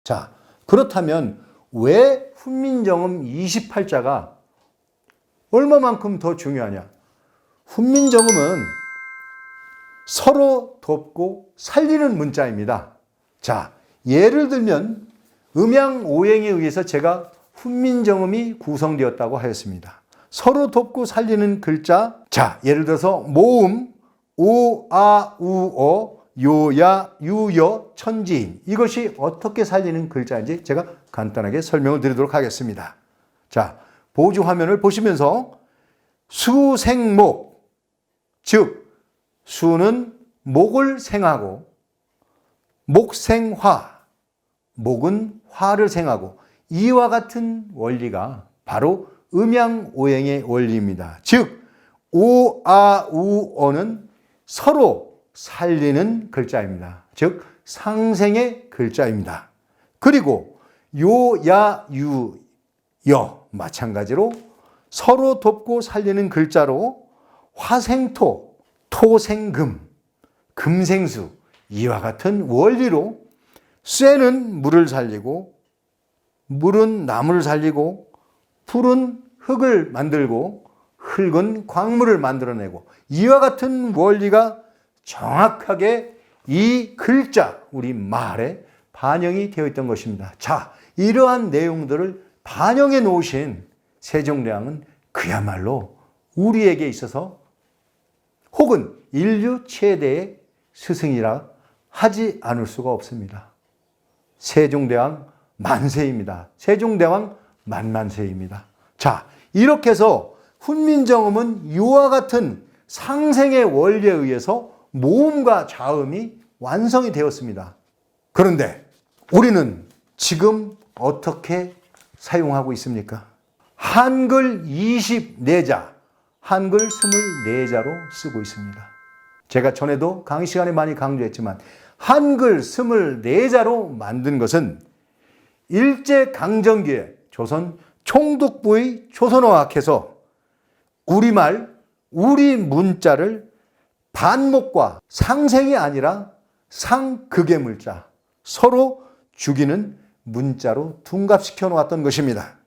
자, 그렇다면 왜 훈민정음 28자가 얼마만큼 더 중요하냐? 훈민정음은 서로 돕고 살리는 문자입니다. 자, 예를 들면 음양오행에 의해서 제가 훈민정음이 구성되었다고 하였습니다. 서로 돕고 살리는 글자, 자, 예를 들어서 모음, 오, 아, 우, 어, 요야, 유여, 천지인, 이것이 어떻게 살리는 글자인지 제가 간단하게 설명을 드리도록 하겠습니다. 자, 보조 화면을 보시면서 수생목, 즉 수는 목을 생하고 목생화, 목은 화를 생하고, 이와 같은 원리가 바로 음양오행의 원리입니다. 즉 오, 아, 우, 어는 서로 살리는 글자입니다. 즉 상생의 글자입니다. 그리고 요, 야, 유, 여 마찬가지로 서로 돕고 살리는 글자로 화생토, 토생금, 금생수, 이와 같은 원리로 쇠는 물을 살리고 물은 나무를 살리고 풀은 흙을 만들고 흙은 광물을 만들어내고, 이와 같은 원리가 정확하게 이 글자, 우리 말에 반영이 되어 있던 것입니다. 자, 이러한 내용들을 반영해 놓으신 세종대왕은 그야말로 우리에게 있어서 혹은 인류 최대의 스승이라 하지 않을 수가 없습니다. 세종대왕 만세입니다. 세종대왕 만만세입니다. 자, 이렇게 해서 훈민정음은 이와 같은 상생의 원리에 의해서 모음과 자음이 완성이 되었습니다. 그런데 우리는 지금 어떻게 사용하고 있습니까? 한글 24자, 한글 24자로 쓰고 있습니다. 제가 전에도 강의 시간에 많이 강조했지만 한글 24자로 만든 것은 일제강점기에 조선 총독부의 조선어학에서 우리말, 우리 문자를 반목과 상생이 아니라 상극의 물자, 서로 죽이는 문자로 둔갑시켜 놓았던 것입니다.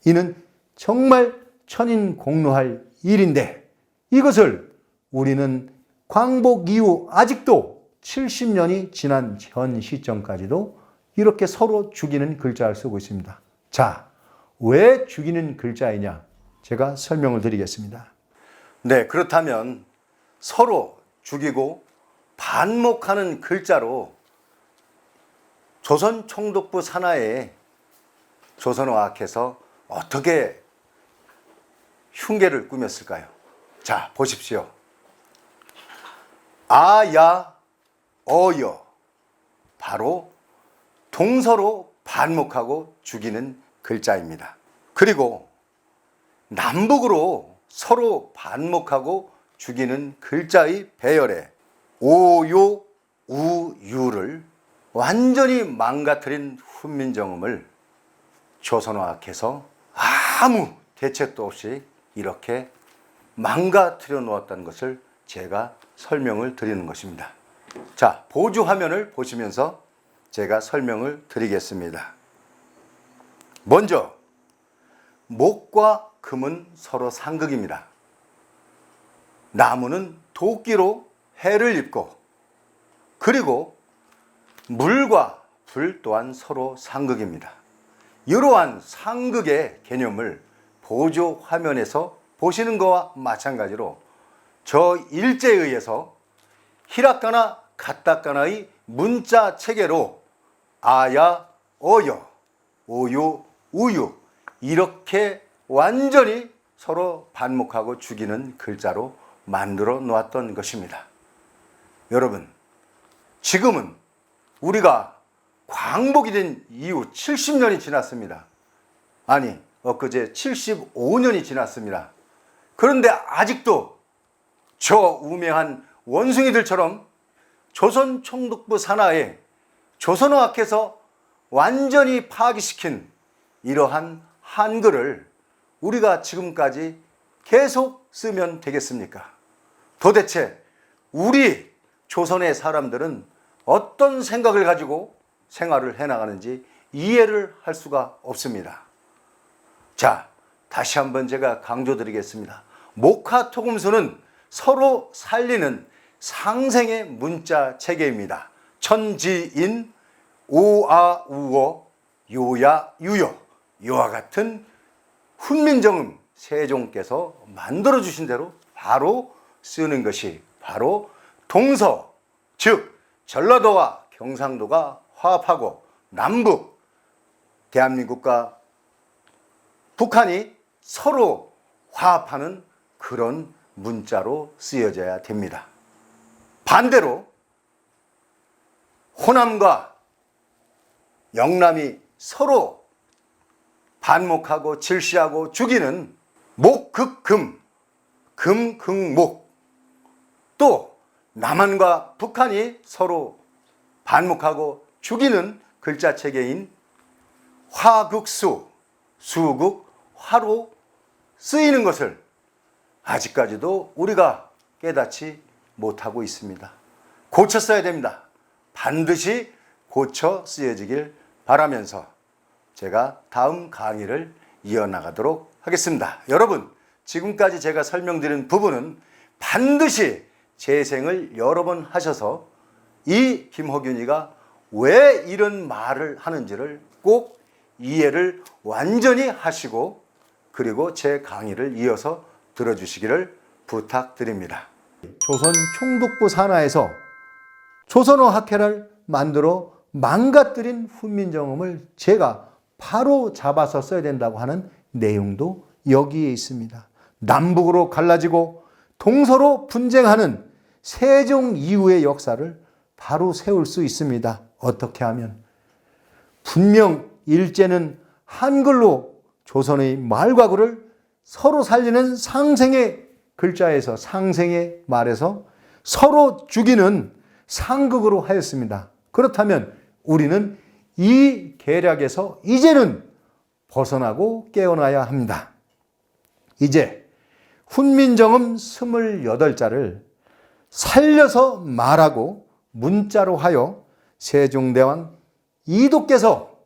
이는 정말 천인공노할 일인데, 이것을 우리는 광복 이후 아직도 70년이 지난 현 시점까지도 이렇게 서로 죽이는 글자를 쓰고 있습니다. 자, 왜 죽이는 글자이냐? 제가 설명을 드리겠습니다. 네, 그렇다면 서로 죽이고 반목하는 글자로 조선 총독부 산하에 조선어학에서 어떻게 흉계를 꾸몄을까요? 자, 보십시오. 아야, 어여, 바로 동서로 반목하고 죽이는 글자입니다. 그리고 남북으로 서로 반목하고 죽이는 글자의 배열에 오요, 우유를 완전히 망가뜨린 훈민정음을 조선어학에서 아무 대책도 없이 이렇게 망가뜨려 놓았다는 것을 제가 설명을 드리는 것입니다. 자, 보조 화면을 보시면서 제가 설명을 드리겠습니다. 먼저 목과 금은 서로 상극입니다. 나무는 도끼로 해를 입고, 그리고 물과 불 또한 서로 상극입니다. 이러한 상극의 개념을 보조 화면에서 보시는 것과 마찬가지로 저 일제에 의해서 히라가나 가타카나의 문자 체계로 아야, 어여, 오요, 우유, 이렇게 완전히 서로 반목하고 죽이는 글자로 만들어 놓았던 것입니다. 여러분, 지금은 우리가 광복이 된 이후 70년이 지났습니다. 아니, 엊그제 75년이 지났습니다. 그런데 아직도 저 우매한 원숭이들처럼 조선 총독부 산하에 조선어학에서 완전히 파기시킨 이러한 한글을 우리가 지금까지 계속 쓰면 되겠습니까? 도대체 우리 조선의 사람들은 어떤 생각을 가지고 생활을 해나가는지 이해를 할 수가 없습니다. 자, 다시 한번 제가 강조드리겠습니다. 목화토금수는 서로 살리는 상생의 문자 체계입니다. 천지인, 오아우어, 요야유요, 이와 같은 훈민정음 세종께서 만들어주신 대로 바로 쓰는 것이 바로 동서, 즉 전라도와 경상도가 화합하고 남북, 대한민국과 북한이 서로 화합하는 그런 문자로 쓰여져야 됩니다. 반대로 호남과 영남이 서로 반목하고 질시하고 죽이는 목극금, 금극목, 또 남한과 북한이 서로 반목하고 죽이는 글자체계인 화극수, 수극, 화로 쓰이는 것을 아직까지도 우리가 깨닫지 못하고 있습니다. 고쳐 써야 됩니다. 반드시 고쳐 쓰여지길 바라면서 제가 다음 강의를 이어나가도록 하겠습니다. 여러분, 지금까지 제가 설명드린 부분은 반드시 재생을 여러 번 하셔서 이 김호균이가 왜 이런 말을 하는지를 꼭 이해를 완전히 하시고 그리고 제 강의를 이어서 들어주시기를 부탁드립니다. 조선 총독부 산하에서 조선어 학회를 만들어 망가뜨린 훈민정음을 제가 바로 잡아서 써야 된다고 하는 내용도 여기에 있습니다. 남북으로 갈라지고 동서로 분쟁하는 세종 이후의 역사를 바로 세울 수 있습니다. 어떻게 하면? 분명 일제는 한글로 조선의 말과 구를 서로 살리는 상생의 글자에서 상생의 말에서 서로 죽이는 상극으로 하였습니다. 그렇다면 우리는 이 계략에서 이제는 벗어나고 깨어나야 합니다. 이제 훈민정음 28자를 살려서 말하고 문자로 하여 세종대왕 이도께서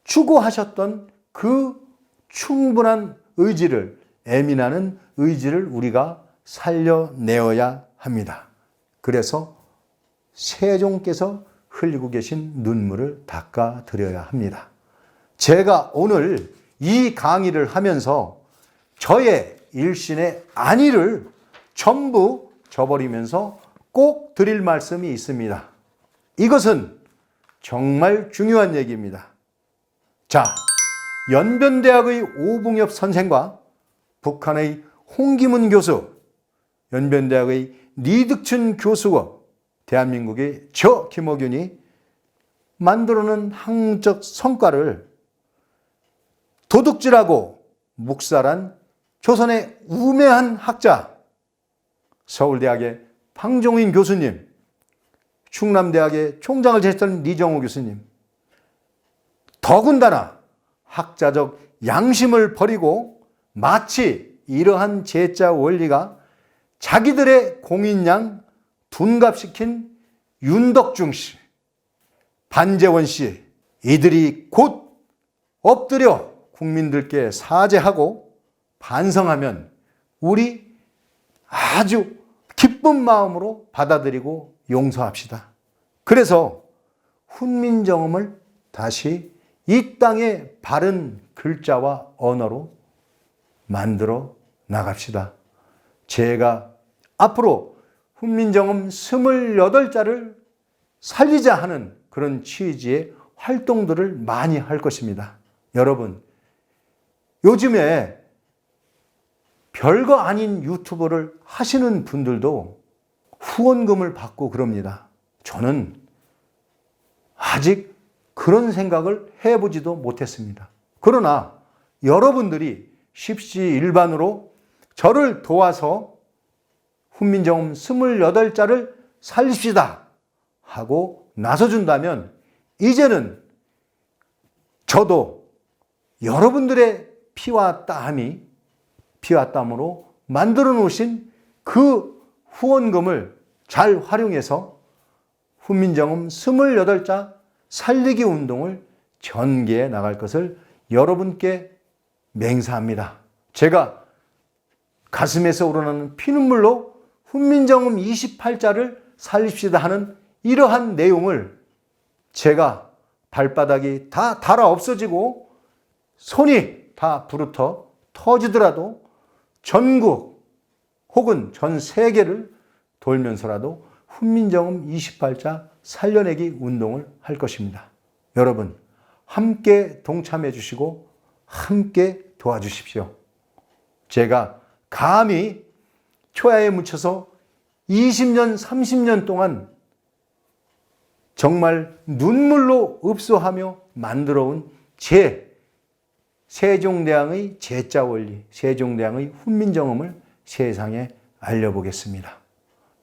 추구하셨던 그 충분한 의지를, 애민하는 의지를 우리가 살려내어야 합니다. 그래서 세종께서 흘리고 계신 눈물을 닦아드려야 합니다. 제가 오늘 이 강의를 하면서 저의 일신의 안위를 전부 저버리면서 꼭 드릴 말씀이 있습니다. 이것은 정말 중요한 얘기입니다. 자, 연변대학의 오붕엽 선생과 북한의 홍기문 교수, 연변대학의 리득춘 교수와 대한민국의 저 김호균이 만들어낸 학문적 성과를 도둑질하고 묵살한 조선의 우매한 학자, 서울대학의 방종인 교수님, 충남대학의 총장을 지냈던 리정호 교수님, 더군다나 학자적 양심을 버리고 마치 이러한 제자 원리가 자기들의 공인양 둔갑시킨 윤덕중 씨, 반재원 씨, 이들이 곧 엎드려 국민들께 사죄하고 반성하면 우리 아주 기쁜 마음으로 받아들이고 용서합시다. 그래서 훈민정음을 다시 이 땅의 바른 글자와 언어로 만들어 나갑시다. 제가 앞으로 훈민정음 28자를 살리자 하는 그런 취지의 활동들을 많이 할 것입니다. 여러분, 요즘에 별거 아닌 유튜브를 하시는 분들도 후원금을 받고 그럽니다. 저는 아직 그런 생각을 해보지도 못했습니다. 그러나 여러분들이 십시일반으로 저를 도와서 훈민정음 28자를 살립시다 하고 나서준다면 이제는 저도 여러분들의 피와 땀으로 만들어 놓으신 그 후원금을 잘 활용해서 훈민정음 28자 살리기 운동을 전개해 나갈 것을 여러분께 맹세합니다. 제가 가슴에서 우러나는 피눈물로 훈민정음 28자를 살립시다 하는 이러한 내용을 제가 발바닥이 다 닳아 없어지고 손이 다 부르터 터지더라도 전국 혹은 전 세계를 돌면서라도 훈민정음 28자 살려내기 운동을 할 것입니다. 여러분 함께 동참해 주시고 함께 도와주십시오. 제가 감히 초야에 묻혀서 20년, 30년 동안 정말 눈물로 읍소하며 만들어온 세종대왕의 제자 원리, 세종대왕의 훈민정음을 세상에 알려보겠습니다.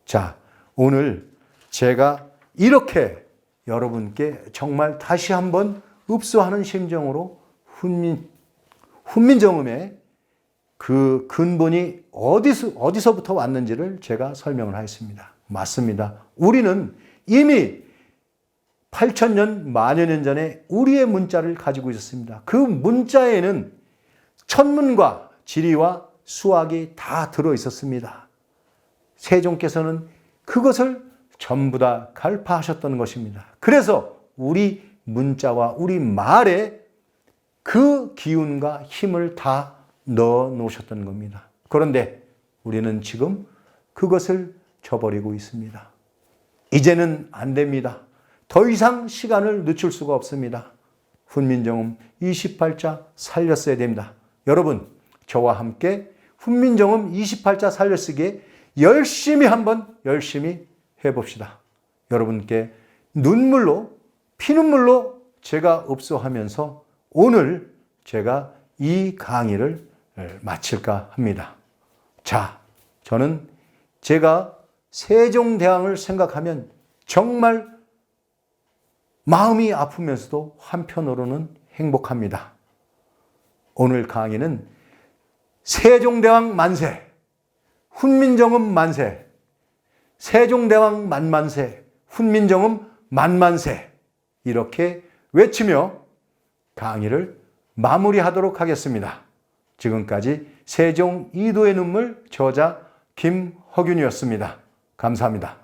자, 오늘 제가 이렇게 여러분께 정말 다시 한번 읍소하는 심정으로 훈민정음의 그 근본이 어디서부터 왔는지를 제가 설명을 하였습니다. 맞습니다. 우리는 이미 8,000년, 만여 년 전에 우리의 문자를 가지고 있었습니다. 그 문자에는 천문과 지리와 수학이 다 들어 있었습니다. 세종께서는 그것을 전부 다 갈파하셨던 것입니다. 그래서 우리 문자와 우리 말에 그 기운과 힘을 다 넣어 놓으셨던 겁니다. 그런데 우리는 지금 그것을 저버리고 있습니다. 이제는 안 됩니다. 더 이상 시간을 늦출 수가 없습니다. 훈민정음 28자 살렸어야 됩니다. 여러분, 저와 함께 훈민정음 28자 살려쓰기에 열심히 해봅시다. 여러분께 눈물로, 피눈물로 제가 읍소하면서 오늘 제가 이 강의를 마칠까 합니다. 자, 저는 제가 세종대왕을 생각하면 정말 마음이 아프면서도 한편으로는 행복합니다. 오늘 강의는 세종대왕 만세, 훈민정음 만세, 세종대왕 만만세, 훈민정음 만만세 이렇게 외치며 강의를 마무리하도록 하겠습니다. 지금까지 세종 이도의 눈물 저자 김허균이었습니다. 감사합니다.